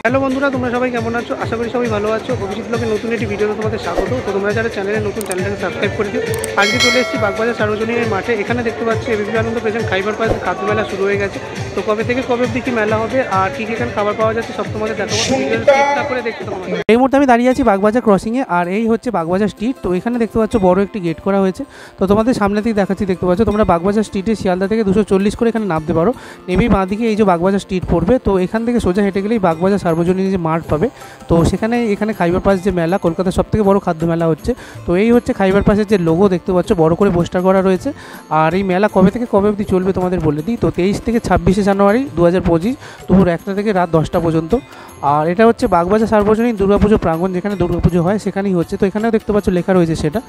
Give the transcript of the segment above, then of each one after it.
Hello বন্ধুরা, তোমরা সবাই কেমন আছো? আশা করি সবাই ভালো আছো। অভিজিৎ ব্লগের নতুন একটি ভিডিওতে তোমাদের স্বাগত। তো তোমরা যারা চ্যানেলটাকে সাবস্ক্রাইব করে দিও। আজকে চলে এসেছি বাগবাজার সার্বজনীনের মাঠে। এখানে দেখতে পাচ্ছি এবিপি আনন্দ প্রেজেন্ট খাইবার পাস খাদ্য মেলা শুরু হয়ে গেছে। তো কবে থেকে কবে অবধি কি মেলা হবে আর কী এখানে খাবার পাওয়া যাচ্ছে সব তোমাদের দেখাবো। করে দেখতে তোমাদের এই মুহূর্তে আমি দাঁড়িয়ে আছি বাগবাজার ক্রসিংয়ে, আর এই হচ্ছে বাগবাজার স্ট্রিট। তো এখানে দেখতে পাচ্ছ বড় একটি গেট করা হয়েছে। তো তোমাদের সামনে থেকে দেখাচ্ছি, দেখতে পাচ্ছ তোমরা বাগবাজার স্ট্রিটে শিয়ালদা থেকে 240 করে এখানে নামতে পারো। নেমেই বাঁ দিকে এই যে বাগবাজার স্ট্রিট পড়বে। তো এখান থেকে সোজা হেঁটে গেলেই বাগবাজার সার্বজনীন যে মাঠ পাবে। তো এখানে খাইবার পাস যে মেলা, কলকাতার সবথেকে বড় খাদ্য মেলা হচ্ছে। তো এই হচ্ছে খাইবার পাসের যে লোগো দেখতে পাচ্ছ, বড় করে পোস্টার করা রয়েছে। আর এই মেলা কবে থেকে কবে অবধি চলবে তোমাদের বলে দিই। তো 23 থেকে 26শে জানুয়ারি 2025 দুপুর 1টা থেকে রাত 10টা পর্যন্ত। আর এটা হচ্ছে বাগবাজার সার্বজনীন দুর্গাপুজো প্রাঙ্গণ, যেখানে দুর্গাপুজো হয় সেখানেই হচ্ছে। তো এখানেও দেখতে পাচ্ছ লেখা রয়েছে সেটা।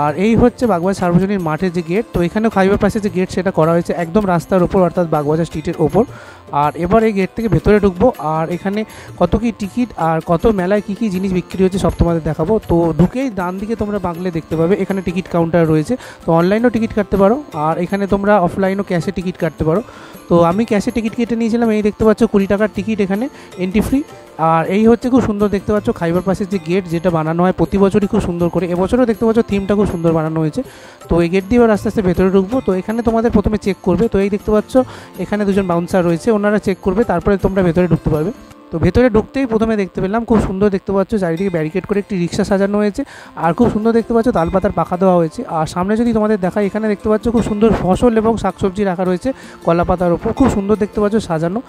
আর এই হচ্ছে বাগবাজার সার্বজনীন মাঠের যে গেট। তো এখানেও খাইবার পাসের যে গেট সেটা করা হয়েছে একদম রাস্তার ওপর, অর্থাৎ বাগবাজার স্ট্রিটের ওপর। আর এবার এই গেট থেকে ভেতরে ঢুকবো, আর এখানে কত কি টিকিট আর কত মেলায় কী কী জিনিস বিক্রি হচ্ছে সব তোমাদের দেখাবো। তো ঢুকেই ডান দিকে তোমরা বাংলে দেখতে পাবে এখানে টিকিট কাউন্টার রয়েছে। তো অনলাইনেও টিকিট কাটতে পারো, আর এখানে তোমরা অফলাইনও ক্যাশে টিকিট কাটতে পারো। তো আমি ক্যাশে টিকিট কেটে নিয়েছিলাম। এই দেখতে পাচ্ছ 20 টাকার টিকিট, এখানে এন্ট্রি ফ্রি। আর এই হচ্ছে খুব সুন্দর দেখতে পাচ্ছ খাইবার পাসের যে গেট, যেটা বানানো হয় প্রতি বছরই খুব সুন্দর করে। এবছরও দেখতে পাচ্ছ থিমটা খুব সুন্দর বানানো হয়েছে। তো এই গেট দিয়ে আস্তে আস্তে ভেতরে ঢুকবো। তো এখানে তোমাদের প্রথমে চেক করবে। তো এই দেখতে পাচ্ছ এখানে দুজন বাউন্সার রয়েছে, ওনারা চেক করবে, তারপরে তোমরা ভেতরে ঢুকতে পারবে। তো ভেতরে ঢুকতেই প্রথমে দেখতে পেলাম খুব সুন্দর দেখতে পাচ্ছ চারিদিকে ব্যারিকেড করে একটি রিক্সা সাজানো হয়েছে। আর খুব সুন্দর দেখতে পাচ্ছ তালপাতার পাখা দেওয়া হয়েছে। আর সামনে যদি তোমাদের দেখাই, এখানে দেখতে পাচ্ছ খুব সুন্দর ফসল এবং শাকসবজি রাখা রয়েছে কলা পাতার ওপর, খুব সুন্দর দেখতে পাচ্ছ সাজানো।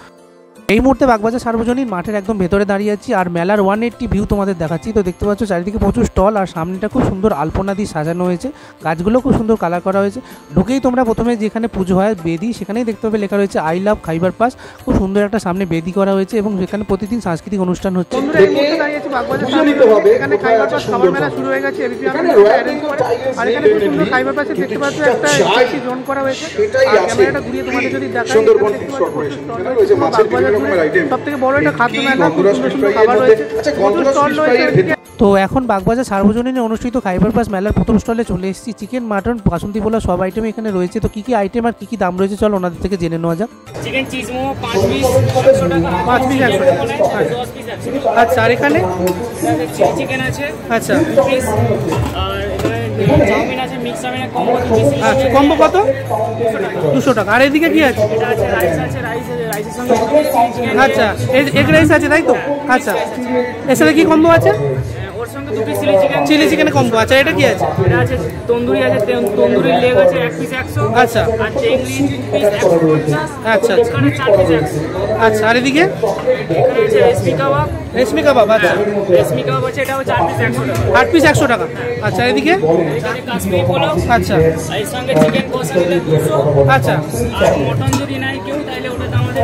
এই মুহূর্তে বাগবাজার সার্বজনীন মাঠের একদম ভেতরে দাঁড়িয়ে আছি, আর মেলার 180 ভিউ তোমাদের দেখাচ্ছি। তো দেখতে পাচ্ছ চারিদিকে প্রচুর স্টল, আর সামনেটা খুব সুন্দর আলপনা দিয়ে সাজানো হয়েছে, গাছগুলো খুব সুন্দর কালার করা হয়েছে। ঢুকেই তোমরা প্রথমে যেখানে পুজো হয় বেদি, সেখানেই দেখতে পাবে লেখা রয়েছে আই লাভ খাইবার পাস। খুব সুন্দর একটা সামনে বেদি করা হয়েছে এবং সেখানে প্রতিদিন সাংস্কৃতিক অনুষ্ঠান হচ্ছে। এখানে খাইবার পাস খাবার মেলা শুরু হয়ে গেছে। আর এখানে খুব সুন্দর খাইবার পাসে দেখতে পাচ্ছ একটা এসি জোন করা হয়েছে। আর ক্যামেরাটা ঘুরিয়ে তোমাদের যদি দেখাই, সবথেকে বড় একটা খাদ্য মেলা, খুব সুন্দর সুন্দর খাবার রয়েছে, প্রচুর স্টল রয়েছে। তো এখন বাগবাজার সার্বজনীনে অনুষ্ঠিত খাইবার পাস মেলার প্রথম স্টলে চলে এসেছি। চিকেন, মাটন, বাসন্তী পোলাও সব আইটেম এখানে রয়েছে। তো কী কী আইটেম আর কী কী দাম রয়েছে চলো ওনাদের থেকে জেনে নেওয়া যাক। চিকেন চিজ মোমো 5 পিস 100 টাকা, 5 পিস 100 টাকা। 10 পিস 100 টাকা। আচ্ছা, আর এখানে চিলি চিকেন আছে, আচ্ছা 2 পিস। আর এখানে চাউমিন আছে, মিক্স চাউমিন কম্বো 2 পিস। আচ্ছা, কম্বো কত? 200 টাকা। আর এদিকে কি আছে? এটা আছে রাইস আছে, রাইসের সঙ্গে চিকেন। আচ্ছা, এগ রাইস আছে তাই তো? আচ্ছা, এর সাথে কি কম্বো আছে? ওর সঙ্গে 2 পিস চিলি চিকেন কম্বো। আচ্ছা, এটা কি আছে? এটা আছে তন্দুরি আছে, তন্দুরির লেগ আছে 1 পিস 100। আচ্ছা, আর চিংড়ি 2 পিস 150। আচ্ছা, এখানে 4 পিস 100। আচ্ছা, আর এদিকে এখানে আছে রেশমি কাবাব। আচ্ছা, রেশমি কাবাব আছে, এটাও 4 পিস 100 টাকা। 8 পিস 100 টাকা। আচ্ছা, এদিকে এখানে কাশ্মীরি পোলাও। আচ্ছা, এর সঙ্গে চিকেন কষা নিলে 200। আচ্ছা, আর মটন যদি নাই কেউ, তাহলে ওটা আমাদের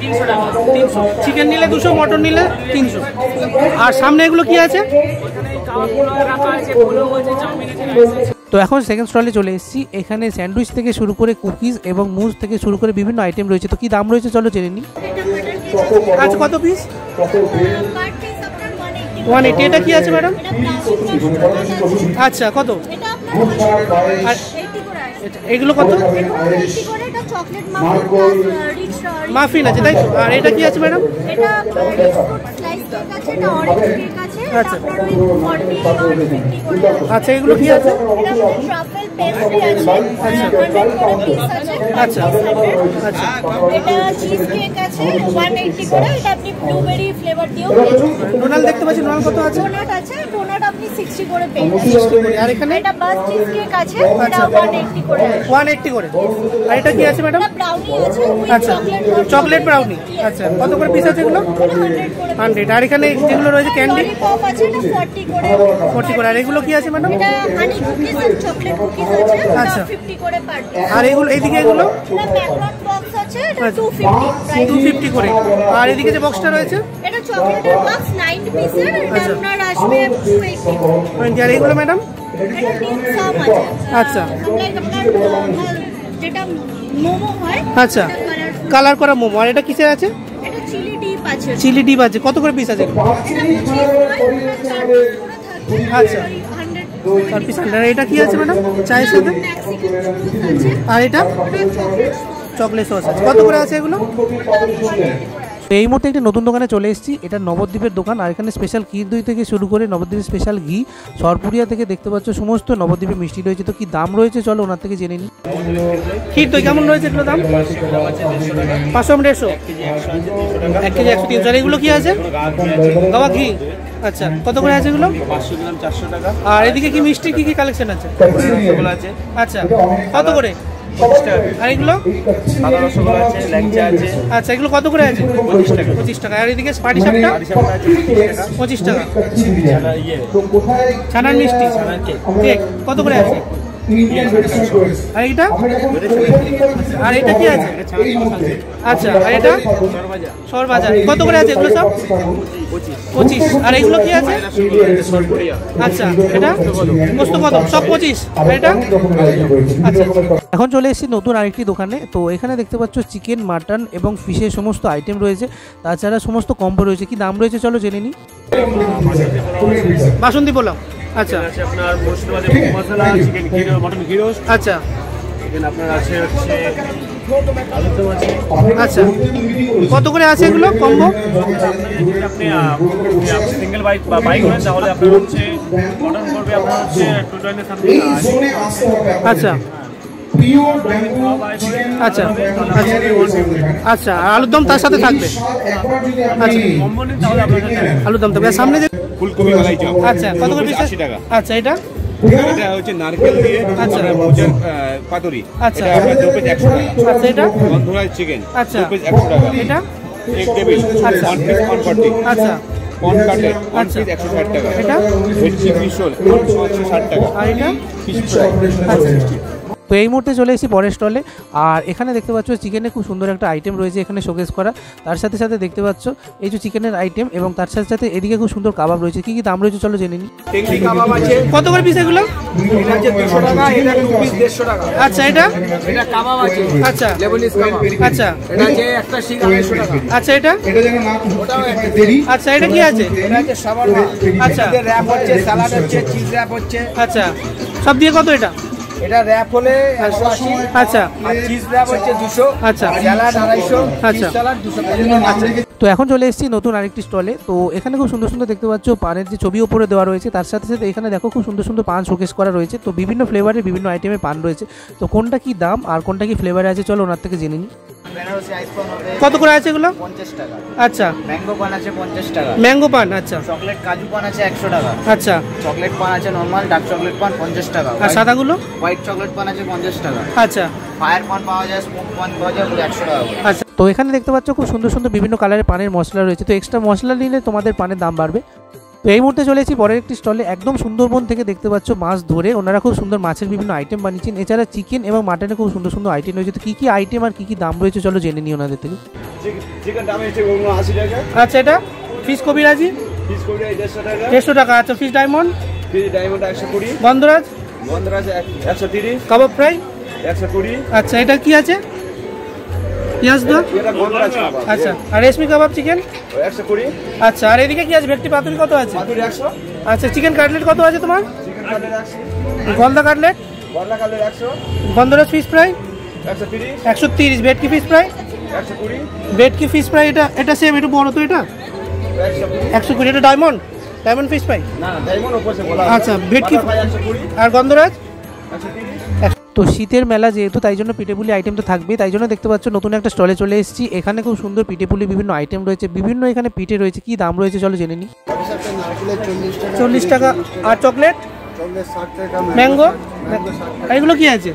300 টাকা। 300। চিকেন নিলে 200, মটন নিলে 300। আর সামনে এগুলো কি আছে? এখানে কাবাবগুলো রাখা আছে, পোলাও আছে, চাউমিন আছে, রাইস আছে। তো এখন সেকেন্ড স্টলে চলে এসেছি। এখানে স্যান্ডউইচ থেকে শুরু করে কুকিজ এবং মুজ থেকে শুরু করে বিভিন্ন আইটেম রয়েছে। তো কি দাম রয়েছে চলো জেনে নিই। আচ্ছা, কত পিস? 180। এটা কি আছে ম্যাডাম? আচ্ছা, কত? আর এগুলো কত? মাফিন আছে তাই তো? আর এটা কি আছে ম্যাডাম? আচ্ছা, আচ্ছা, এগুলো কি আছে? আচ্ছা, আচ্ছা, আচ্ছা, ডোনাল্ড দেখতে পাচ্ছি। ডোনাল্ড কত আছে? ডোনাট আপনি 60 করে পেয়ে। আর এখানে এটা বাস চিজ কেক আছে, এটা 180 করে। 180 করে। আর এটা কি আছে ম্যাডাম? ব্রাউনি আছে, আচ্ছা, চকলেট ব্রাউনি। আচ্ছা, কত করে পিস আছে এগুলো? 100। আর এখানে যেগুলো রয়েছে ক্যান্ডি ললিপপ আছে, এটা 40 করে। 40 করে। আর এগুলো কি আছে ম্যাডাম? এটা হানি কুকিজ আর চকলেট কুকিজ আছে, আচ্ছা, 50 করে পার পিস। আর এগুলো এইদিকে এগুলো এটা ম্যাকরন বক্স আছে, এটা 250 250 করে। আর এদিকে যে বক্সটা রয়েছে, এটা চকলেটের বক্স 9 পিসের, এটা আপনার আসবে 280। আর এগুলো ম্যাডাম? এটা ডিম সাম আছে। আচ্ছা, লাইক আপনার যেটা মোমো হয়, আচ্ছা, কালার করা মোমো। আর এটা কিসের আছে? এটা চিলি ডিপ আছে। চিলি ডিপ আছে। কত করে পিস আছে? আচ্ছা, 4 পিস 100। এটা কি আছে ম্যাডাম চায়ের সাথে? আর এটা চকলেট সস আছে। কত করে আছে এগুলো? এই মুহূর্তে একটি নতুন দোকানে চলে এসেছি। এটা নবদ্বীপের দোকান, আর এখানে স্পেশাল ক্ষীর দই থেকে শুরু করে নবদ্বীপের স্পেশাল ঘি, সরপুরিয়া থেকে দেখতে পাচ্ছ সমস্ত নবদ্বীপের মিষ্টি রয়েছে। তো কি দাম রয়েছে চলো ওনার থেকে জেনে নিই। ক্ষীর দই কেমন রয়েছে এগুলো দাম? 500 150, 1 কেজি 100 300। এগুলো কি আছে? গাওয়া ঘি। আচ্ছা, কত করে আছে এগুলো? 500 গ্রাম 400 টাকা। আর এদিকে কি মিষ্টি কি কি কালেকশন আছে? রসগোল্লা আছে। আচ্ছা, কত করে? 25 টাকা। আর এগুলো? সাদা রসগোল্লা আছে, ল্যাংচা আছে। আচ্ছা, এগুলো কত করে আছে? 25 টাকা। 25 টাকা। আর এদিকে পাটিসাপটা? পাটিসাপটা আছে 25 টাকা। 25 টাকা। ছানা ইয়ে ছানার মিষ্টি, ছানার কেক। কেক কত করে আছে? আর এইটা? আর এটা কি আছে? আচ্ছা, আর এটা? সরভাজা। সরভাজা কত করে আছে এগুলো সব? 25। আর এগুলো কি আছে? সরপুরিয়া। আচ্ছা, এটা পোস্ত কত? সব 25। আর এটা? আচ্ছা, এখন চলে এসেছি নতুন আরেকটি দোকানে। তো এখানে দেখতে পাচ্ছ চিকেন, মাটন এবং ফিশের সমস্ত আইটেম রয়েছে, তাছাড়া সমস্ত কম্বো রয়েছে। কি দাম রয়েছে চলো জেনে নিই। বাসন্তী পোলাও। আচ্ছা আছে আপনার মুর্শিদাবাদের মশলা, চিকেন ঘি, মটন ঘি রোস্ট। আচ্ছা এখানে আপনার আছে হচ্ছে আলুদম আছে। আচ্ছা, কত করে আছে এগুলো কম্বো? আপনি সিঙ্গেল বাইক বা বাইক করেন তাহলে আপনার হচ্ছে মটন করবে আপনার হচ্ছে 220 সামথিং। আচ্ছা আচ্ছা আচ্ছা, আর আলুর দম তার সাথে থাকবে? আচ্ছা, কম্বনি তাহলে আপনার আলুর দম থাকবে। আর সামনে যে ফুলকপি মালাই চপ। আচ্ছা, কত করে পিস? 80 টাকা। আচ্ছা, এটা? এটা হচ্ছে নারকেল দিয়ে আচ্ছা। মোচার পাতুরি। আচ্ছা। এটা আপনার 2 পিস 100 টাকা। আচ্ছা, এটা? গন্ধরাজ চিকেন আচ্ছা। 2 পিস 100 টাকা। এটা? এক টেবিল আচ্ছা। 1 পিস 140। আচ্ছা, পন কাটলেট 1 আচ্ছা। পিস 160 টাকা। এটা? ভেটকি ফিশ রোল 160 টাকা। আর এটা? ফিশ ফ্রাই আচ্ছা। তো এই মুহূর্তে চলে এসেছি পরের স্টলে, আর এখানে দেখতে পাচ্ছ চিকেনের খুব সুন্দর একটা আইটেম রয়েছে এখানে শোকেস করা। তার সাথে সাথে দেখতে পাচ্ছ এই যে চিকেনের আইটেম, এবং তার সাথে সাথে এদিকে খুব সুন্দর কাবাব রয়েছে। কি কি দাম রয়েছে চলো জেনে নিই। টেংরি কাবাব আছে। কত করে পিস এগুলো? এটা আছে 200 টাকা, এটা 2 পিস 150 টাকা। আচ্ছা, এটা? এটা কাবাব আছে। আচ্ছা লেবনিজ কাবাব। আচ্ছা এটা আছে একটা শিক 250 টাকা। আচ্ছা, এটা? ওটাও একটা। আচ্ছা, এটা কি আছে? এটা আছে শাওয়ারমা। আচ্ছা। এতে র‍্যাপ হচ্ছে, স্যালাড হচ্ছে, চিজ র‍্যাপ হচ্ছে। আচ্ছা, সব দিয়ে কত এটা? এটা র‍্যাপ হলে 180। আচ্ছা আর চিজ র‍্যাপ হচ্ছে 200। আচ্ছা। স্যালাড 250। আচ্ছা। চিজ স্যালাড 200 আচ্ছা। তো এখন চলে এসেছি নতুন আরেকটি স্টলে। তো এখানে খুব সুন্দর সুন্দর দেখতে পাচ্ছ পানের যে ছবি উপরে দেওয়া রয়েছে, তার সাথে সাথে এখানে দেখো খুব সুন্দর সুন্দর পান শোকেস করা রয়েছে। তো বিভিন্ন ফ্লেভারের বিভিন্ন আইটেমের পান রয়েছে। তো কোনটা কি দাম আর কোনটা কি ফ্লেভারে আছে চলো ওনার থেকে জেনে নিই। বেনারসি আইসক্রিম হবে কত করে আছে এগুলো? 50 টাকা। আচ্ছা, ম্যাঙ্গো পান আছে 50 টাকা। ম্যাঙ্গো পান। আচ্ছা চকলেট কাজু পান আছে 100 টাকা। আচ্ছা, চকলেট পান আছে নরমাল, ডার্ক চকলেট পান 50 টাকা। আর সাদাগুলো? হোয়াইট চকলেট পান আছে 50 টাকা। আচ্ছা ফায়ার পান পাওয়া যায়, স্মোক পান পাওয়া যায় 100 টাকা করে। আচ্ছা। তো এখানে দেখতে পাচ্ছ খুব সুন্দর সুন্দর বিভিন্ন কালারের পানের মশলা রয়েছে। তো এক্সট্রা মশলা নিলে তোমাদের পানের দাম বাড়বে। তো এই মুহূর্তে চলে এসেছি পরের একটি স্টলে। একদম সুন্দরবন থেকে দেখতে পাচ্ছ মাছ ধরে ওনারা খুব সুন্দর মাছের বিভিন্ন আইটেম বানিয়েছেন। এছাড়া চিকেন এবং মাটনের খুব সুন্দর সুন্দর আইটেম রয়েছে। তো কী কী আইটেম আর কী কী দাম রয়েছে চলো জেনে নিই ওনাদের থেকে। চিকেন দাম হচ্ছে 80 টাকা। আচ্ছা, এটা ফিশ কবিরাজি ফিশ কবি 150 টাকা। 150 টাকা। আচ্ছা, ফিশ ডায়মন্ড? Fish diamond 120। গন্ধরাজ? গন্ধরাজ 130। কাবাব ফ্রাই? 120। আচ্ছা, এটা কি আছে? পেঁয়াজ দো? এটা গন্ধরাজ কাবাব। আচ্ছা, আর রেশমি কাবাব চিকেন? 120। আচ্ছা, আর এদিকে কি আছে? ভেটকি পাতুরি কত আছে? পাতুরি 100। আচ্ছা, চিকেন কাটলেট কত আছে তোমার? Chicken cutlet 100। গলদা কাটলেট? গলা কাটলেট 100। গন্ধরাজ ফিশ ফ্রাই? 130। 130। ভেটকি ফিশ ফ্রাই? 120। ভেটকি ফিশ ফ্রাই এটা সেম, একটু বড় তো এটা? 120। 120। এটা ডায়মন্ড ফিশ ফ্রাই? না না, ডায়মন্ড উপর সে বলা। আচ্ছা, ভেটকি 120। আর গন্ধরাজ? 130। তো শীতের মেলা যেহেতু, তাই জন্য পিঠেপুলি আইটেম তো থাকবেই। তাই জন্য দেখতে পাচ্ছ নতুন একটা স্টলে চলে এসেছি। এখানে খুব সুন্দর পিঠেপুলি বিভিন্ন আইটেম রয়েছে, বিভিন্ন এখানে পিঠে রয়েছে। কি দাম রয়েছে চলো জেনে নিই। 40 টাকা। আর চকলেট? চকলেট 60 টাকা। ম্যাঙ্গো? এগুলো কি আছে?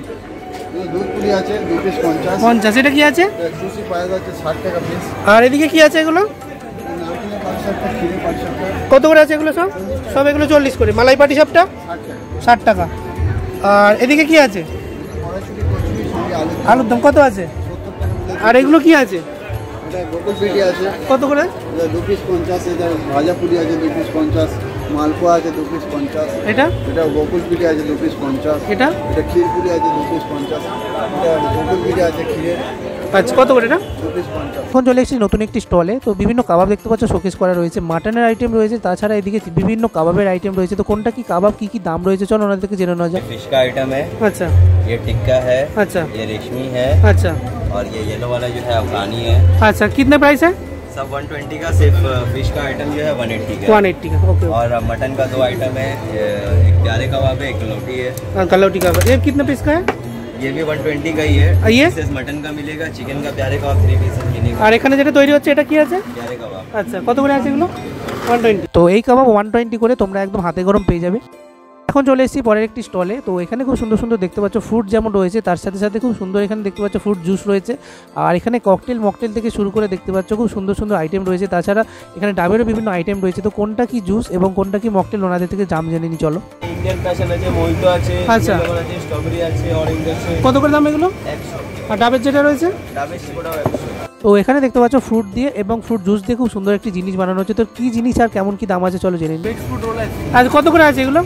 দুধ পুলি আছে 2 পিস 50। 50। এটা কি আছে? সুশি পাওয়া যাচ্ছে 60 টাকা পিস। আর এদিকে কি আছে এগুলো? নারকেলের পাটিসাপটা, ক্ষীরের পাটিসাপটা কত করে আছে এগুলো সব? সব এগুলো 40 করে। মালাই পাটিসাপটা 60 টাকা। আর এদিকে কি আছে? কড়াইশুঁটি, কচুরি, সঙ্গে আলুর দম কত আছে? 70 টাকা প্লেট। আর এগুলো কি আছে? এটা গোকুল পিঠে আছে, কত করে? এটা 2 পিস 50। এটা ভাজা পুলি আছে 2 পিস 50। মালপোয়া আছে 2 পিস 50। এটা? এটা গোকুল পিঠে আছে 2 পিস 50। এটা? এটা ক্ষীর পুলি আছে 2 পিস 50। এটা গোকুল পিঠে আছে ক্ষীরের আচ্ছা, কত করে এটা? 2 পিস 50। এখন চলে এসেছি নতুন একটি স্টলে। তো বিভিন্ন কাবাব দেখতে পাচ্ছ শোকেস করা রয়েছে, মাটনের আইটেম রয়েছে, তাছাড়া এদিকে বিভিন্ন কাবাবের আইটেম রয়েছে। তো কোনটা কি কাবাব, কি কি দাম রয়েছে চলো ওনাদের থেকে জেনে নেওয়া যাক। फिश का आइटम है, আচ্ছা ये टिक्का है, अच्छा ये रेशमी है, अच्छा और ये येलो वाला जो है अफगानी है। अच्छा, कितने प्राइस है? सब 120 का, सिर्फ फिश का आइटम जो है 180 का 180 का, ओके। और मटन का 2 आइटम है, एक प्यारे कबाब है, एक गलौटी है। गलौटी का ये कितने पीस का है? ये भी 120 का ही है। ये मटन का मिलेगा, चिकन का प्यारे कबाब 3 पीसेस मिलेगा। আর এখানে যেটা তৈরি হচ্ছে এটা কি আছে? प्यारे कबाब। আচ্ছা, কত করে আছে এগুলো? 120। তো এই কাবাব 120 করে তোমরা একদম হাতে গরম পেয়ে যাবে। এখন চলে এসেছি পরের একটি স্টলে। তো এখানে খুব সুন্দর সুন্দর দেখতে পাচ্ছ ফ্রুট যেমন রয়েছে, তার সাথে সাথে খুব সুন্দর এখানে দেখতে পাচ্ছ ফ্রুট জুস রয়েছে। আর এখানে ককটেল মকটেল থেকে শুরু করে দেখতে পাচ্ছ খুব সুন্দর সুন্দর আইটেম রয়েছে। তাছাড়া এখানে ডাবেরও বিভিন্ন আইটেম রয়েছে। তো কোনটা কি জুস এবং কোনটা কি মকটেল ওনাদের থেকে দাম জেনে নিই, চলো। ইন্ডিয়ান প্যাশন আছে, মোহিতো আছে, আচ্ছা, আছে, স্ট্রবেরি আছে, অরেঞ্জ আছে। কত করে দাম এগুলো? 100। আর ডাবের যেটা রয়েছে? ডাবের শিকোটাও 100। তো এখানে দেখতে পাচ্ছ ফ্রুট দিয়ে এবং ফ্রুট জুস দিয়ে খুব সুন্দর একটি জিনিস বানানো হচ্ছে। তো কি জিনিস আর কেমন কি দাম আছে চলো জেনে নিই। আর কত করে আছে এগুলো?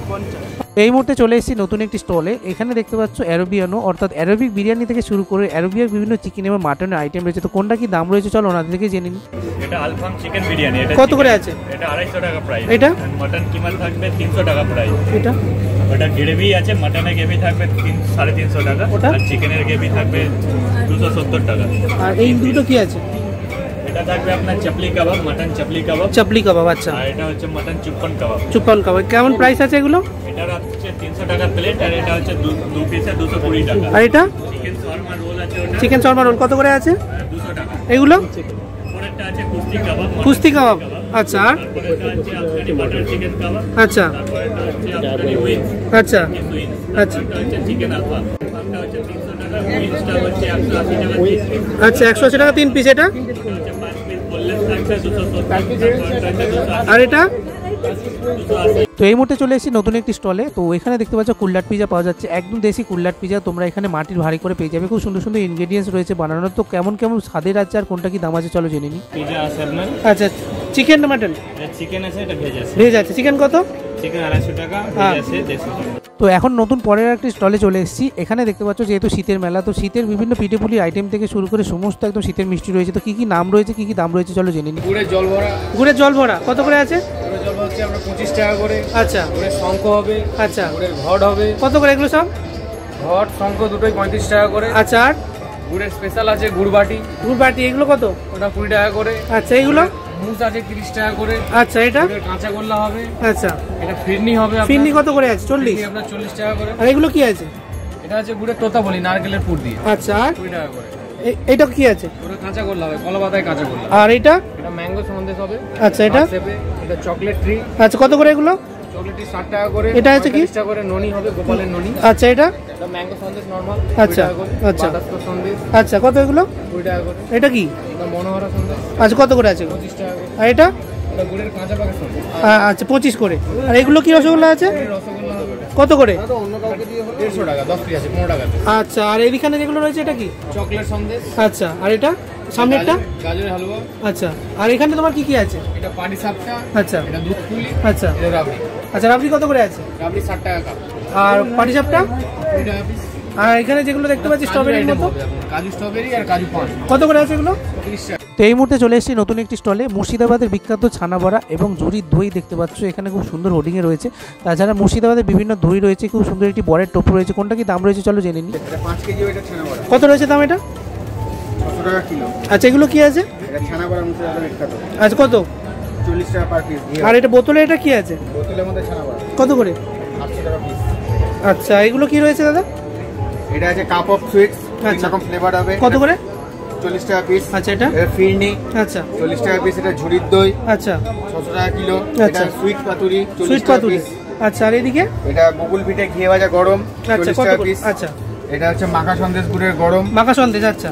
এই মুহূর্তে চলে এসেছি নতুন একটি স্টলে। এখানে দেখতে পাচ্ছ অ্যারোবিয়ানো অর্থাৎ অ্যারোবিক বিরিয়ানি থেকে শুরু করে অ্যারোবিয়ার বিভিন্ন চিকেন এবং মাটনের আইটেম রয়েছে। তো কোনটা কি দাম রয়েছে চলো ওনাদের থেকে জেনে নিই। এটা আলফাম চিকেন বিরিয়ানি, এটা কত করে আছে? এটা 250 টাকা প্রাইস। এটা মটন কিমা থাকবে 300 টাকা প্রাইস। এটা ওটা গ্রেভি আছে, মটনের গ্রেভি থাকবে 350 টাকা, আর চিকেনের গ্রেভি থাকবে 270 টাকা। আর এই দুটো কি আছে? এটা থাকবে আপনার চাপলি কাবাব, মটন চাপলি কাবাব। চাপলি কাবাব, আচ্ছা। আর এটা হচ্ছে মটন চুপ্পন কাবাব। চুপ্পন কাবাব কেমন প্রাইস আছে এগুলো? এটা হচ্ছে 300 টাকা প্লেট, আর এটা হচ্ছে 2 পিসে 220 টাকা। আর এটা চিকেন শর্মা রোল আছে, ওটা চিকেন শর্মা রোল কত করে আছে? 200 টাকা। এগুলো পরেরটা আছে কুস্তি কাবাব। কুস্তি কাবাব, আচ্ছা। আর পরেরটা আছে আফগানি বাটার চিকেন কাবাব। আচ্ছা, তারপরেরটা হচ্ছে আফগানি উইংস। আচ্ছা, আচ্ছা, এটা হচ্ছে চিকেন আলফা। আলফাটা হচ্ছে 300 টাকা, উইংসটা হচ্ছে 180 টাকা পিস। আচ্ছা, 180 টাকা 3 পিস। এটা 5 পিস বললেন থাকছে 270। আর এটা 280। তো এই মুহূর্তে চলে এসেছি নতুন একটি স্টলে। তো এখানে দেখতে পাচ্ছ কুল্লাট পিজা পাওয়া যাচ্ছে, একদম দেশি কুল্লাট পিজা। তোমরা এখানে মাটির ভারী করে পেয়ে যাবে। খুব সুন্দর সুন্দর ইনগ্রেডিয়েন্টস রয়েছে বানানোর। তো কেমন কেমন স্বাদের আছে আর কোনটা কি দাম আছে চলো জেনে নিই। পিজা আছে আপনার। আচ্ছা, চিকেন না মাটন? এটা চিকেন আছে, এটা ভেজ আছে। ভেজ আছে। চিকেন কত? চিকেন 250 টাকা, ভেজ আছে 150 টাকা। তো এখন নতুন পরের একটি স্টলে চলে এসেছি। এখানে দেখতে পাচ্ছ যেহেতু শীতের মেলা, তো শীতের বিভিন্ন পিঠেপুলি আইটেম থেকে শুরু করে সমস্ত একদম শীতের মিষ্টি রয়েছে। তো কি কি নাম রয়েছে, কি কি দাম রয়েছে চলো জেনে নিই। গুড়ের জল ভরা, গুড়ের জল ভরা কত করে আছে? গুড়ের জল ভরা হচ্ছে আমরা 25 টাকা করে। আচ্ছা, গুড়ের শঙ্খ হবে, আচ্ছা। গুড়ের ঘট হবে। কত করে এগুলো সব? ঘট শঙ্খ দুটোই 35 টাকা করে। আচ্ছা। আর গুড়ের স্পেশাল আছে গুড়বাটি, গুড় বাটি এগুলো কত? ওটা 20 টাকা করে। আচ্ছা, এইগুলো? মুস আছে 30 টাকা করে। আচ্ছা, এটা? গুড়ের কাঁচা গোল্লা হবে। আচ্ছা, এটা ফিরনি হবে আপনার। ফিরনি কত করে আছে? 40? ফিরনি আপনার 40 টাকা করে। আর এগুলো কি আছে? এটা আছে গুড়ের তোতাবলি নারকেলের পুর দিয়ে। আচ্ছা। আর 20 টাকা করে। এইটা কি আছে? ওটা কাঁচা গোল্লা হবে, কলা পাতায় কাঁচা গোল্লা। আর এটা? এটা ম্যাঙ্গো সন্দেশ হবে। আচ্ছা, এটা? এটা চকলেট ট্রি। আচ্ছা, কত করে এগুলো? চকলেট ট্রি 60 টাকা করে। এটা আছে কি? 45 টাকা করে ননি হবে, গোপালের ননি। আচ্ছা, এটা? এটা ম্যাঙ্গো সন্দেশ নরমাল। আচ্ছা, আচ্ছা। বাতাস সন্দেশ। আচ্ছা, কত এগুলো? 20 টাকা করে। এটা কি? এটা মনোহরা সন্দেশ। আচ্ছা, কত করে আছে? 25 টাকা করে। আর এটা? এটা গুড়ের কাঁচা পাকা সন্দেশ। আচ্ছা, 25 করে। আর এগুলো কি রসগোল্লা আছে? রসগোল্লা হবে কত করে? 150 টাকা, 10 পিস আছে 15 টাকা। আচ্ছা। আর এইখানে যেগুলো রয়েছে এটা কি? চকলেট সন্দেশ। আচ্ছা। আর এটা সামনেরটা? গাজরের হালুয়া। আচ্ছা। আর এখানে তোমার কি কি আছে? এটা পাটি সাপটা। আচ্ছা, এটা দুধ পুলি। আচ্ছা, এটা রাবড়ি। আচ্ছা। রাবড়ি কত করে আছে? রাবড়ি 60 টাকা কাপ। আর পাটিসাপটা? 20 টাকা পিস। আর এখানে যেগুলো দেখতে পাচ্ছি স্ট্রবেরির মতো, কাজু স্ট্রবেরি আর কাজু পান। কত করে আছে এগুলো? 30 টাকা। তো এই মুহূর্তে চলে এসেছি নতুন একটি স্টলে। মুর্শিদাবাদের বিখ্যাত ছানা বড়া এবং ঝুড়ির দই দেখতে পাচ্ছ এখানে খুব সুন্দর হোর্ডিংয়ে রয়েছে। তাছাড়া মুর্শিদাবাদের বিভিন্ন দই রয়েছে, খুব সুন্দর একটি বড়ের টোপ রয়েছে। কোনটা কি দাম রয়েছে চলো জেনে নিই। এটা 5 কেজি ওইটা ছানা বড়া, কত রয়েছে দাম এটা? 600 টাকা কিলো। আচ্ছা, এগুলো কি আছে? এটা ছানা বড়া মুর্শিদাবাদের বিখ্যাত। আচ্ছা, কত? 40 টাকা পার পিস। আর এটা বোতলে এটা কি আছে? বোতলের মধ্যে ছানা বড়া কত করে? 800 টাকা পিস। আচ্ছা, এগুলো কি রয়েছে দাদা? এটা আছে কাপ অফ সুইটস, আচ্ছা। এরকম ফ্লেভার হবে। কত করে? 40 টাকা পিস। আচ্ছা, এটা? এটা ফিরনি আচ্ছা, 40 টাকা পিস। এটা ঝুড়ির দই আচ্ছা, 600 টাকা কিলো। আচ্ছা। এটা সুইট পাতুরি 40 সুইট টাকা পাতুরি। পিস। আচ্ছা। আর এদিকে? এটা বকুল পিঠে ঘিয়ে ভাজা গরম আচ্ছা, 40 কত টাকা করে? পিস। আচ্ছা। এটা হচ্ছে মাখা সন্দেশ গুড়ের গরম মাখা সন্দেশ, আচ্ছা,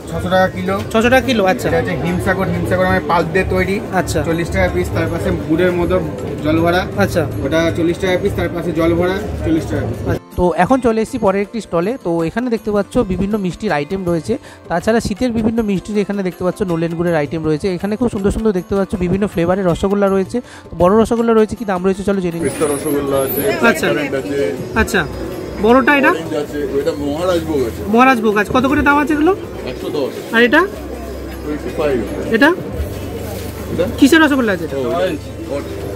600 টাকা কিলো। 600 টাকা কিলো। আচ্ছা। এটা হচ্ছে হিমসাগর, হিমসাগর মানে পাল্প দিয়ে তৈরি, আচ্ছা, 40 টাকা পিস। তার পাশে গুড়ের মতো জল ভরা, আচ্ছা, ওটা 40 টাকা পিস। তার পাশে জল ভরা 40 টাকা পিস। তো এখন চলে এসেছি পরের একটি স্টলে। তো এখানে দেখতে পাচ্ছ বিভিন্ন মিষ্টির আইটেম রয়েছে। তাছাড়া শীতের বিভিন্ন মিষ্টির এখানে দেখতে পাচ্ছ নলেন গুড়ের আইটেম রয়েছে। এখানে খুব সুন্দর সুন্দর দেখতে পাচ্ছ বিভিন্ন ফ্লেভারের রসগোল্লা রয়েছে। বড় রসগোল্লা রয়েছে, কি দাম রয়েছে চলো জেনে নিই। পিস্তা রসগোল্লা আছে, আচ্ছা, কারেন্ট আছে, আচ্ছা। বড়টা এটা? অরেঞ্জ আছে, ওটা মহারাজভোগ আছে, মহারাজভোগ আছে। কত করে দাম আছে এগুলো? 110। আর এটা? 25। এটা এটা কিসের রসগোল্লা আছে? অরেঞ্জ,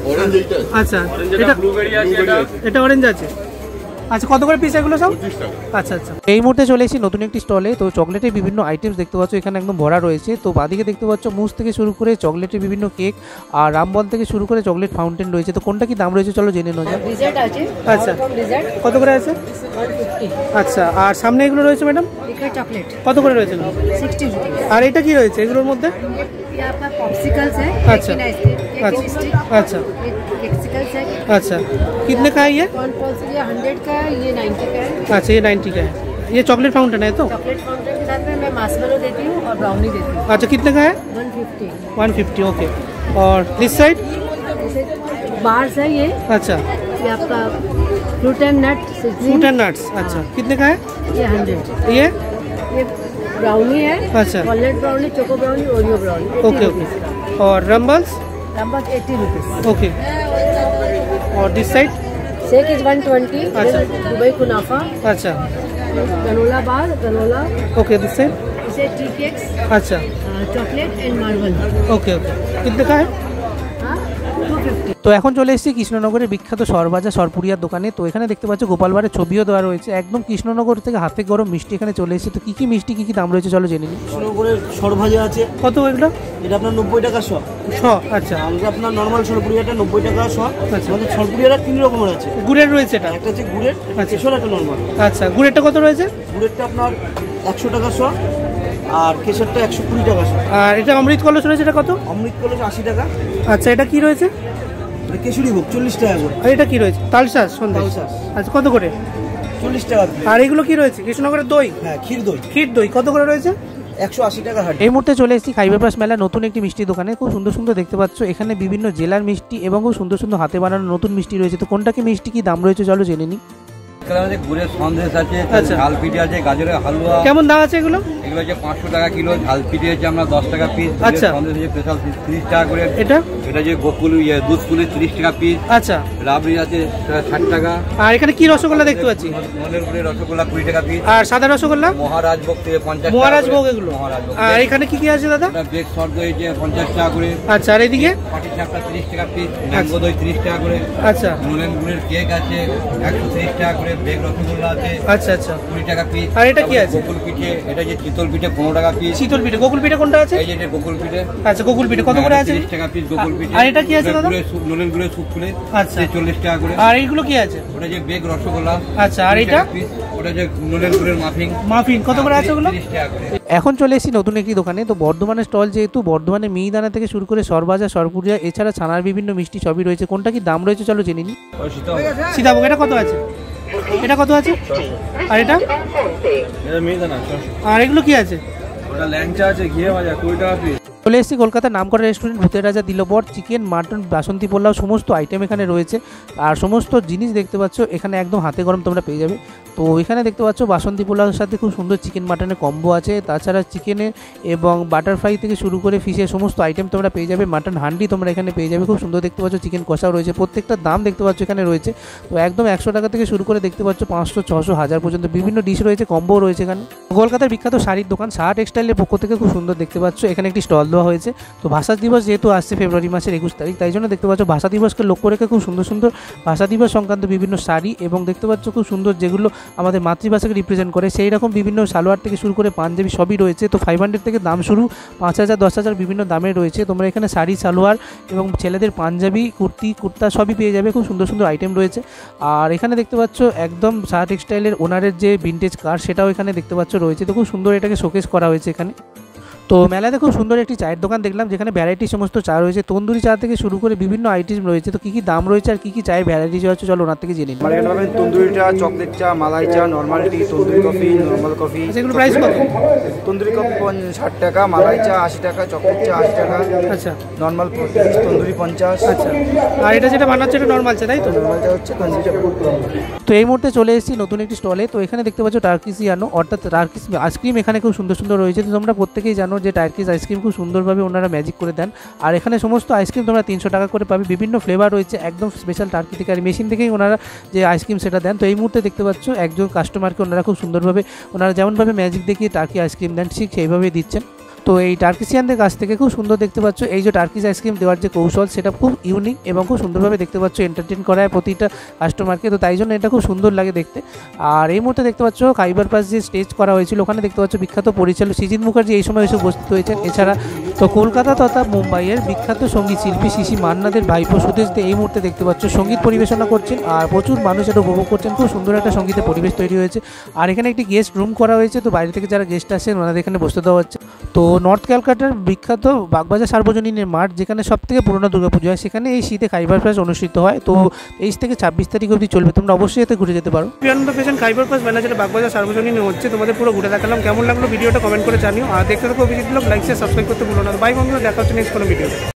অরেঞ্জ এইটা আছে। আচ্ছা, এটা ব্লুবেরি আছে, এটা অরেঞ্জ আছে। আচ্ছা, কত করে পিস এগুলো সব? 25 টাকা। আচ্ছা আচ্ছা। এই মুহূর্তে চলে এসেছি নতুন একটি স্টলে। তো চকলেটের বিভিন্ন আইটেমস দেখতে পাচ্ছ এখানে একদম ভরা রয়েছে। তো বাদিকে দেখতে পাচ্ছ মুস থেকে শুরু করে চকলেটের বিভিন্ন কেক আর রামবল থেকে শুরু করে চকলেট ফাউন্টেন রয়েছে। তো কোনটা কি দাম রয়েছে চলো জেনে নেওয়া যাক। ডিজার্ট আছে। আচ্ছা, ডিজার্ট কত করে আছে? 150। আচ্ছা, আর সামনে এগুলো রয়েছে ম্যাডাম लिखा चॉकलेट কত করে রয়েছে? 60 रुपीस। আর এটা কি রয়েছে এগুলোর মধ্যে? ये आपका पॉप्सिकल्स है। अच्छा। Ice cream stick. अच्छा केक्सिकल्स है। अच्छा, कितने का है ये? कौन से ये 100 का है, ये 90 का है। अच्छा, ये 90 का है। ये चॉकलेट फाउंटेन है तो? चॉकलेट फाउंटेन के साथ में मैं मार्शमेलो देती हूँ और ब्राउनी देती हूँ। अच्छा, कितने का है? 150। 150, ओके। और दिस साइड? जैसे बार्स है ये आपका fruit and nut. Fruit and nuts. अच्छा, कितने का है? ये 100। ये ब्राउनी है। अच्छा, walnut brownie, choco brownie, Oreo brownie. Okay okay. और रम्बल्स? Number 80 rupees. ओके। और दिस साइड? Shake is 120। अच्छा। दुबई कुनाफा, अच्छा, granola bar, granola. Okay. This side? इसे टी केक्स, अच्छा, chocolate and marble. Okay okay. कितने का है? 250। তো এখন চলে এসেছি কৃষ্ণনগরের বিখ্যাত সরভাজা সরপুরিয়ার দোকানে। তো এখানে দেখতে পাচ্ছ গোপালবারের ছবিও দেওয়া রয়েছে। একদম কৃষ্ণনগর থেকে হাতে গরম মিষ্টি এখানে চলে এসেছে। তো কী কী মিষ্টি কী কী দাম রয়েছে চলো জেনে নিই। কৃষ্ণনগরের সরভাজা আছে। কত এগুলো? এটা আপনার 90 টাকা শ। আচ্ছা। আমরা আপনার নর্মাল সরপুরিয়াটা 90 টাকা শ। আচ্ছা। আমাদের সরপুরিয়াটা 3 রকমের আছে। গুড়ের রয়েছে এটা? একটা হচ্ছে গুড়ের, আচ্ছা। কেশর, একটা নর্মাল। আচ্ছা, গুড়েরটা কত রয়েছে? গুড়েরটা আপনার 100 টাকা শ আর কেশরটা 120 টাকা শ। আর এটা অমৃত কলস রয়েছে, এটা কত? অমৃত কলস 80 টাকা। আচ্ছা, এটা কি রয়েছে? এটা কেশরী ভোগ 40 টাকা করে। আর এটা কি রয়েছে? তালশাঁস সন্দেশ। তালশাঁস। আচ্ছা, কত করে? 40 টাকা পিস। আর এগুলো কি রয়েছে? কৃষ্ণনগরের দই? হ্যাঁ, ক্ষীর দই। ক্ষীর দই কত করে রয়েছে? 180 টাকা হাট। এই মুহূর্তে চলে এসেছি খাইবারপাস মেলা নতুন একটি মিষ্টি দোকানে। খুব সুন্দর সুন্দর দেখতে পাচ্ছ এখানে বিভিন্ন জেলার মিষ্টি এবং খুব সুন্দর সুন্দর হাতে বানানো নতুন মিষ্টি রয়েছে। তো কোনটা কি মিষ্টি কি দাম রয়েছে চলো জেনে নিই। গুড়ের সন্দেশ আছে, আচ্ছা। ঝাল পিঠে আছে, গাজরের হালুয়া। কেমন দাম আছে এগুলো? এগুলো হচ্ছে 500 টাকা কিলো। ঝাল পিঠে হচ্ছে আমরা 10 টাকা পিস। আচ্ছা। সন্দেশ হচ্ছে স্পেশাল 30 টাকা করে। এটা যে গোকুল দুধ ফুলের 30 টাকা পিস। আচ্ছা। রাবড়ি আছে 60 টাকা। আর এখানে কি রসগোল্লা দেখতে পাচ্ছি? মনের গুড়ের রসগোল্লা 20 টাকা পিস। আর সাদা রসগোল্লা? মহারাজভোগ থেকে 50 টাকা। মহারাজভোগ এগুলো? মহারাজভোগ। আর এখানে কি কি আছে দাদা? বেগ শর্ট দই হচ্ছে 50 টাকা করে। আচ্ছা, আর এইদিকে? পাটি চাপটা 30 টাকা পিস। ম্যাঙ্গো দই 30 টাকা করে। আচ্ছা। নুলেন গুড়ের কেক আছে 130 টাকা করে। বেগ রসগোল্লা আছে আচ্ছা আচ্ছা 20 টাকা পিস। আর এটা কি আছে? গোকুল পিঠে, এটা যে চিতল পিঠে 15 টাকা পিস। চিতল পিঠে, গোকুল পিঠে কোনটা আছে? এই যে এটা গোকুল পিঠে। আচ্ছা, গোকুল পিঠে কত করে আছে? 30 টাকা পিস গোকুল পিঠে। আর এটা কি আছে দাদা? নুলেন গুড়ের স্যুপ ফুলে আচ্ছা 40 টাকা করে। আর এইগুলো কি আছে? ওটা যে বেগ রসগোল্লা। আচ্ছা, আর এটা? ওটা যে নুলেন গুড়ের মাফিন কত করে আছে ওগুলো? 30 টাকা করে। এখন চলে এসেছি নতুন একটি দোকানে। তো বর্ধমানের স্টল যেহেতু, বর্ধমানে মিহিদানা থেকে শুরু করে সরভাজা সরপুরিয়া এছাড়া ছানার বিভিন্ন মিষ্টি সবই রয়েছে। কোনটা কি দাম রয়েছে চলো জেনে নিই। সীতাভোগ এটা কত আছে? এটা কত আছে? আর এটা? আর এগুলো কি আছে? ওটা ল্যাংচা আছে, ঘিয়ে ভাজা 20 টাকা পিস। চলে এসেছি কলকাতার নামকরা রেস্টুরেন্ট ভূতের রাজা দিলবর। চিকেন, মাটন, বাসন্তী পোলাও সমস্ত আইটেম এখানে রয়েছে। আর সমস্ত জিনিস দেখতে পাচ্ছ এখানে একদম হাতে গরম তোমরা পেয়ে যাবে। তো এখানে দেখতে পাচ্ছ বাসন্তী পোলাওর সাথে খুব সুন্দর চিকেন মাটনের কম্বো আছে। তাছাড়া চিকেনের এবং বাটারফ্লাই থেকে শুরু করে ফিশের সমস্ত আইটেম তোমরা পেয়ে যাবে। মাটন হান্ডি তোমরা এখানে পেয়ে যাবে। খুব সুন্দর দেখতে পাচ্ছ চিকেন কষাও রয়েছে। প্রত্যেকটা দাম দেখতে পাচ্ছ এখানে রয়েছে। তো একদম 100 টাকা থেকে শুরু করে দেখতে পাচ্ছ 500, 600, 1000 পর্যন্ত বিভিন্ন ডিশ রয়েছে, কম্বো রয়েছে এখানে। কলকাতার বিখ্যাত শাড়ির দোকান শাহ টেক্সটাইলের পক্ষ থেকে খুব সুন্দর দেখতে পাচ্ছ এখানে একটি স্টল দেওয়া হয়েছে। তো ভাষা দিবস যেহেতু আসছে ফেব্রুয়ারি মাসের 21 তারিখ, তাই জন্য দেখতে পাচ্ছ ভাষা দিবসকে লক্ষ্য রেখে খুব সুন্দর সুন্দর ভাষা দিবস সংক্রান্ত বিভিন্ন শাড়ি এবং দেখতে পাচ্ছ খুব সুন্দর যেগুলো আমাদের মাতৃভাষাকে রিপ্রেজেন্ট করে সেই রকম বিভিন্ন সালোয়ার থেকে শুরু করে পাঞ্জাবি সবই রয়েছে। তো 500 থেকে দাম শুরু, 5000, 10,000 বিভিন্ন দামের রয়েছে। তোমরা এখানে শাড়ি, সালোয়ার এবং ছেলেদের পাঞ্জাবি, কুর্তি, কুর্তা সবই পেয়ে যাবে। খুব সুন্দর সুন্দর আইটেম রয়েছে। আর এখানে দেখতে পাচ্ছ একদম শাহ টেক্সটাইলের ওনারের যে ভিন্টেজ কার সেটাও এখানে দেখতে পাচ্ছ রয়েছে। তো খুব সুন্দর এটাকে শোকেস করা হয়েছে এখানে। তো মেলাতে খুব সুন্দর একটি চায়ের দোকান দেখলাম যেখানে ভ্যারাইটি সমস্ত চা রয়েছে, তন্দুরি চা থেকে শুরু করে বিভিন্ন আইটেম রয়েছে। তো কী কী দাম রয়েছে আর কী কী চায়ের ভ্যারাইটিস রয়েছে চলো ওনার থেকে জেনে নিই। মানে এখানে পাবেন তন্দুরি চা, চকলেট চা, মালাই চা, নর্মাল টি, তন্দুরি কফি, নর্মাল কফি। সেগুলো প্রাইস কত? তন্দুরি কফি 60 টাকা, মালাই চা 80 টাকা, চকলেট চা 80 টাকা। আচ্ছা। নর্মাল তন্দুরি 50। আচ্ছা। আর এটা যেটা বানাচ্ছে এটা নর্মাল চা তাই তো? নর্মাল চা হচ্ছে তন্দুরি চা। তো এই মুহূর্তে চলে এসেছি নতুন একটি স্টলে। তো এখানে দেখতে পাচ্ছ টার্কিসিয়ানো অর্থাৎ টার্কিস আইসক্রিম এখানে খুব সুন্দর সুন্দর রয়েছে। তো তোমরা প্রত্যেকেই জানো যে টার্কিস আইসক্রিম খুব সুন্দরভাবে ওনারা ম্যাজিক করে দেন। আর এখানে সমস্ত আইসক্রিম তোমরা 300 টাকা করে পাবে। বিভিন্ন ফ্লেভার রয়েছে, একদম স্পেশাল টার্কি থেকে আর মেশিন থেকেই ওনারা যে আইসক্রিম সেটা দেন। তো এই মুহূর্তে দেখতে পাচ্ছ একজন কাস্টমারকে ওনারা খুব সুন্দরভাবে ওনারা যেমনভাবে ম্যাজিক দেখিয়ে টার্কি আইসক্রিম দেন ঠিক সেইভাবেই দিচ্ছেন। তো এই টার্কিশিয়ানদের কাছ থেকে খুব সুন্দর দেখতে পাচ্ছ এই যে টার্কিশ আইসক্রিম দেওয়ার যে কৌশল সেটা খুব ইউনিক এবং খুব সুন্দরভাবে দেখতে পাচ্ছ, এন্টারটেন করা হয় প্রতিটা কাস্টমারকে, তো তাই জন্য এটা খুব সুন্দর লাগে দেখতে। আর এই মুহূর্তে দেখতে পাচ্ছ খাইবার পাস যে স্টেজ করা হয়েছিল ওখানে দেখতে পাচ্ছ বিখ্যাত পরিচালক সৃজিত মুখার্জি এই সময় এসে উপস্থিত হয়েছেন। এছাড়া তো কলকাতা তথা মুম্বাইয়ের বিখ্যাত সঙ্গীত শিল্পী শিশি মান্নাদের ভাইপো সুদেশ দে এই মুহূর্তে দেখতে পাচ্ছ সঙ্গীত পরিবেশনা করছেন আর প্রচুর মানুষ এটা উপভোগ করছেন। খুব সুন্দর একটা সঙ্গীতের পরিবেশ তৈরি হয়েছে। আর এখানে একটি গেস্ট রুম করা হয়েছে, তো বাইরে থেকে যারা গেস্ট আসেন ওনাদের এখানে বসতে দেওয়া হচ্ছে। তো নর্থ ক্যালকাটার বিখ্যাত বাগবাজার সার্বজনীনের মাঠ যেখানে সব থেকে পুরোনো দুর্গাপুজো হয় সেখানে এই শীতে খাইবার পাস অনুষ্ঠিত হয়। তো 23 থেকে 26 তারিখ অবধি চলবে, তোমরা অবশ্যই এতে ঘুরে যেতে পারো। আনন্দ পেয়েছেন খাইবার পাস মেলা যেটা বাগবাজার সার্বজনীনে হচ্ছে, তোমাদের পুরো ঘুরে দেখালাম। কেমন লাগলো ভিডিওটা কমেন্ট করে জানিও, আর দেখতে থাকো Abhijit blog, like share subscribe করতে ভুলো না। বাই বন্ধুরা, দেখা হচ্ছে নেক্সট কোনো ভিডিও।